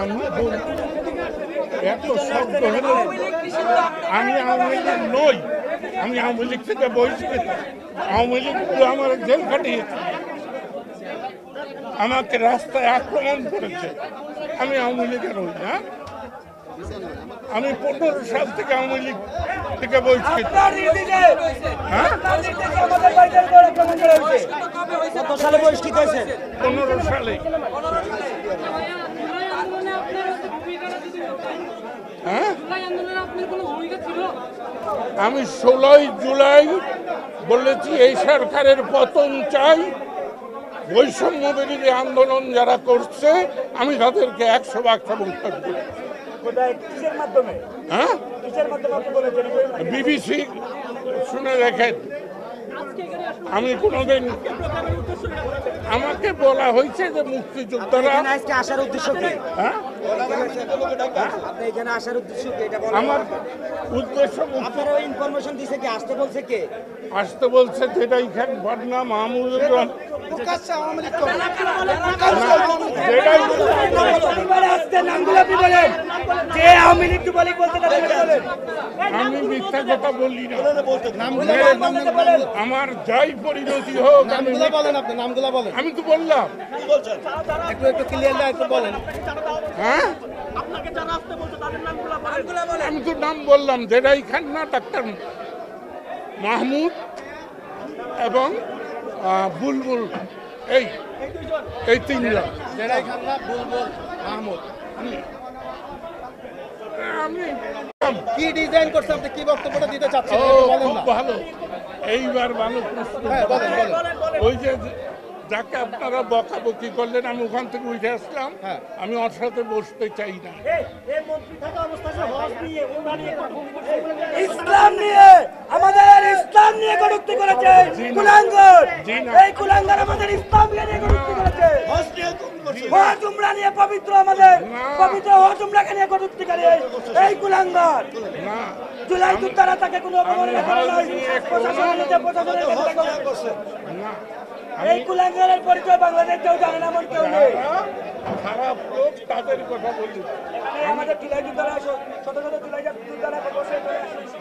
আমি এত শব্দ হলো আমি আওয়ামী লীগ নই, আমি আওয়ামী লীগ থেকে বহিষ্কৃত। আওয়ামী লীগ আমার জেল খাটিয়েছে, আমাকে রাস্তায় আক্রমণ করেছে, আমি আওয়ামী লীগের নই না। আমি 15 সাল থেকে আওয়ামী লীগ থেকে বহিষ্কৃত। হ্যাঁ, 15 সালে। হ্যাঁ, আমি 16 জুলাই বলেছি এই সরকারের পতন চাই। বৈষম্য বিরোধী আন্দোলন যারা করছে আমি তাদেরকে 100 সমর্থন করি। হ্যাঁ, বিবিসি শুনে দেখেন। আমি কোনোদিন, আমাকে বলা হয়েছে যে মুক্তিযোদ্ধারা আসার উদ্দেশ্য কি? হ্যাঁ, এখানে আসার উদ্দেশ্য কি? আমার উদ্দেশ্য ইনফরমেশন দিছে কি? আসতে বলছে কে? আসতে বলছে যেটাই খান পাটনা মাহমুদুর রহমান। আমি মিথ্যা কথা বললি না, আমার যাই পরিণতি হোক আমি তো বললাম। একটু ক্লিয়ারলি একটু বলেন। হ্যাঁ, আমি তো নাম বললাম, যেটাই খান না, ডাক্তার মাহমুদ এবং বুলবুল, এই তিনজন। জেরাই খান্না, বুলবুল, মাহমুদ। আমি কি ডিজাইন করছে, আপনি কি বক্তব্যটা দিতে চাচ্ছেন? খুব ভালো, এইবার ভালো প্রশ্ন। ওই যে যাকে আপনারা বকাবকি করলেন, আমি ওখান থেকে উঠে আসলাম। আমি ওর সাথে বসতে চাই না। ইসলাম নিয়ে, আমাদের ইসলাম নিয়ে কটূক্তি করেছে কুলাঙ্গার। এই কুলাঙ্গার আমাদের ইসলাম নিয়ে কটূক্তি করেছে। হজ উমরা নিয়ে পবিত্র, আমাদের পবিত্র হজ উমরাকে নিয়ে কটূক্তি করে এই কুলাঙ্গার। জুলাই যোদ্ধারা তাকে কোনো অবমাননা করে নাই, প্রশাসনের এই কুলাঙ্গারের পরিচয় বাংলাদেশ কেউ জানে না, এমন কেউ নেই। খারাপ লোক তাদের কথা বলি। আমাদের জুলাই যোদ্ধারা, শত শত জুলাই যোদ্ধারা বসে